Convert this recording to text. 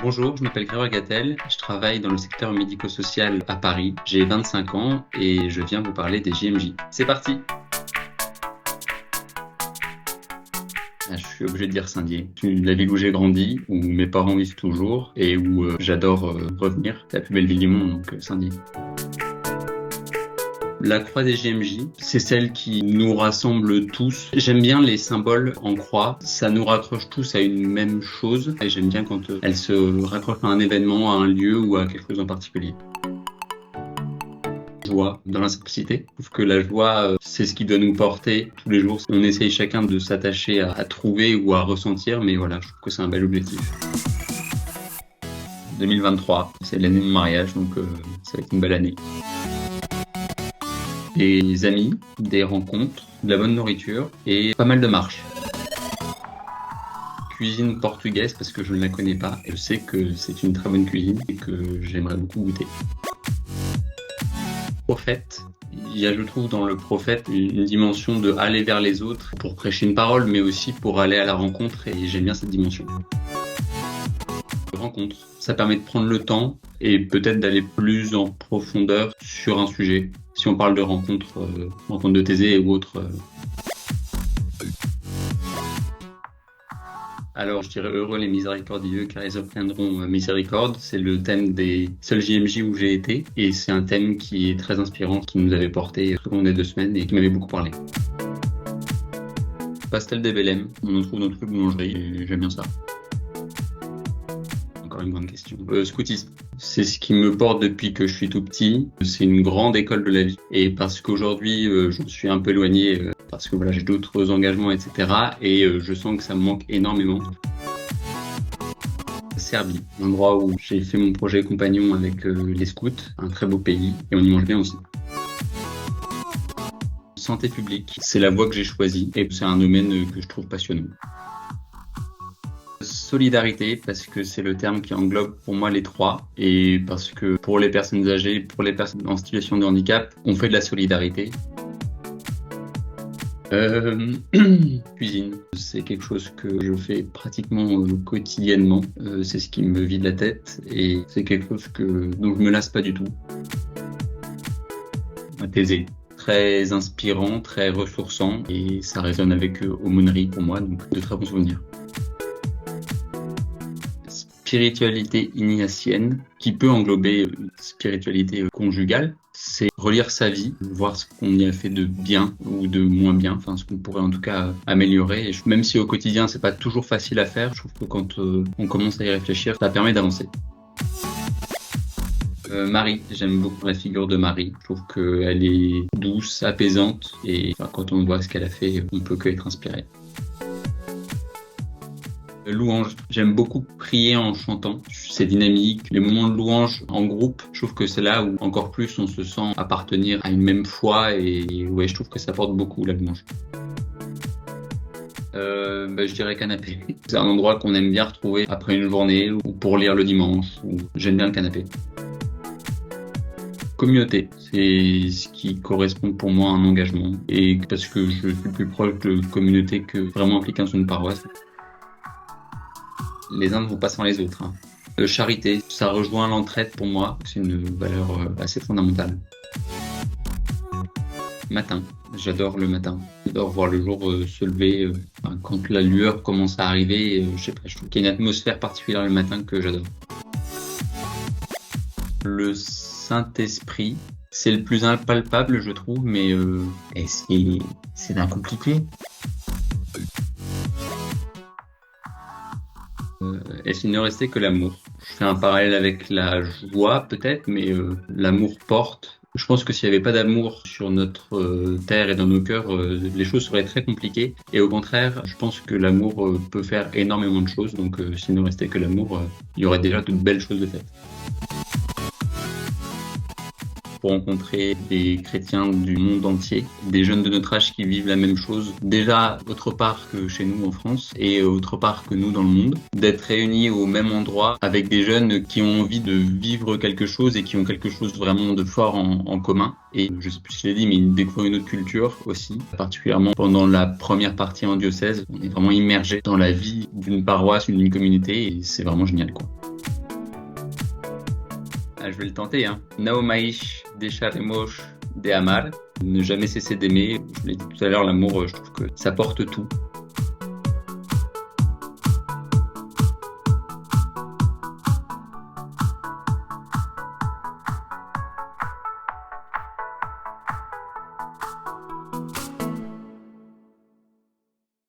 Bonjour, je m'appelle Grégoire Gattel, je travaille dans le secteur médico-social à Paris. J'ai 25 ans et je viens vous parler des JMJ. C'est parti! Je suis obligé de dire Saint-Dié. C'est la ville où j'ai grandi, où mes parents vivent toujours et où j'adore revenir. C'est la plus belle ville du monde, donc Saint-Dié. La croix des JMJ, c'est celle qui nous rassemble tous. J'aime bien les symboles en croix, ça nous raccroche tous à une même chose et j'aime bien quand elle se raccroche à un événement, à un lieu ou à quelque chose en particulier. Joie dans la simplicité. Je trouve que la joie, c'est ce qui doit nous porter tous les jours. On essaye chacun de s'attacher à trouver ou à ressentir, mais voilà, je trouve que c'est un bel objectif. 2023, c'est l'année de mon mariage, donc ça va être une belle année. Des amis, des rencontres, de la bonne nourriture et pas mal de marches. Cuisine portugaise parce que je ne la connais pas. Je sais que c'est une très bonne cuisine et que j'aimerais beaucoup goûter. Prophète, il y a, je trouve, dans le prophète une dimension de aller vers les autres pour prêcher une parole, mais aussi pour aller à la rencontre et j'aime bien cette dimension. Rencontre, ça permet de prendre le temps et peut-être d'aller plus en profondeur sur un sujet. Si on parle de rencontre de Thésée ou autre. Alors, je dirais heureux les miséricordieux, car ils obtiendront miséricorde. C'est le thème des seuls JMJ où j'ai été, et c'est un thème qui est très inspirant, qui nous avait porté tout au long des 2 semaines et qui m'avait beaucoup parlé. Pastel des Belém, on en trouve dans toutes les boulangeries, et j'aime bien ça. Encore une grande question. Scoutisme, c'est ce qui me porte depuis que je suis tout petit. C'est une grande école de la vie. Et parce qu'aujourd'hui, je suis un peu éloigné, parce que voilà, j'ai d'autres engagements, etc. Et je sens que ça me manque énormément. Serbie, l'endroit où j'ai fait mon projet compagnon avec les scouts, un très beau pays, et on y mange bien aussi. Santé publique, c'est la voie que j'ai choisie, et c'est un domaine que je trouve passionnant. Solidarité, parce que c'est le terme qui englobe pour moi les trois, et parce que pour les personnes âgées, pour les personnes en situation de handicap, on fait de la solidarité. Cuisine, c'est quelque chose que je fais pratiquement quotidiennement. C'est ce qui me vide la tête et c'est quelque chose dont je me lasse pas du tout. Thésée, très inspirant, très ressourçant et ça résonne avec aumônerie pour moi, donc de très bons souvenirs. Spiritualité ignatienne, qui peut englober une spiritualité conjugale, c'est relire sa vie, voir ce qu'on y a fait de bien ou de moins bien, enfin ce qu'on pourrait en tout cas améliorer. Et même si au quotidien c'est pas toujours facile à faire, je trouve que quand on commence à y réfléchir, ça permet d'avancer. Marie, j'aime beaucoup la figure de Marie. Je trouve qu'elle est douce, apaisante et quand on voit ce qu'elle a fait, on peut que être inspiré. Louange, j'aime beaucoup prier en chantant, c'est dynamique. Les moments de louange en groupe, je trouve que c'est là où encore plus on se sent appartenir à une même foi et ouais, je trouve que ça apporte beaucoup la louange. Je dirais canapé. C'est un endroit qu'on aime bien retrouver après une journée ou pour lire le dimanche. J'aime bien le canapé. Communauté, c'est ce qui correspond pour moi à un engagement et parce que je suis plus proche de communauté que vraiment impliqué dans une paroisse. Les uns ne vont pas sans les autres. Charité, ça rejoint l'entraide pour moi, c'est une valeur assez fondamentale. Matin, j'adore le matin. J'adore voir le jour se lever. Quand la lueur commence à arriver, je trouve qu'il y a une atmosphère particulière le matin que j'adore. Le Saint-Esprit, c'est le plus impalpable, je trouve, mais c'est bien compliqué. Est-ce qu'il ne restait que l'amour? Je fais un parallèle avec la joie peut-être, mais l'amour porte. Je pense que s'il n'y avait pas d'amour sur notre terre et dans nos cœurs, les choses seraient très compliquées. Et au contraire, je pense que l'amour peut faire énormément de choses. Donc s'il ne restait que l'amour, il y aurait déjà de belles choses de faites. Pour rencontrer des chrétiens du monde entier, des jeunes de notre âge qui vivent la même chose, déjà autre part que chez nous en France et autre part que nous dans le monde, d'être réunis au même endroit avec des jeunes qui ont envie de vivre quelque chose et qui ont quelque chose vraiment de fort en commun. Et je sais plus si je l'ai dit, mais découvrir une autre culture aussi, particulièrement pendant la première partie en diocèse. On est vraiment immergé dans la vie d'une paroisse, d'une communauté et c'est vraiment génial, quoi. je vais le tenter. No mais dejaremos de amar. Ne jamais cesser d'aimer. Je l'ai dit tout à l'heure, l'amour, je trouve que ça porte tout.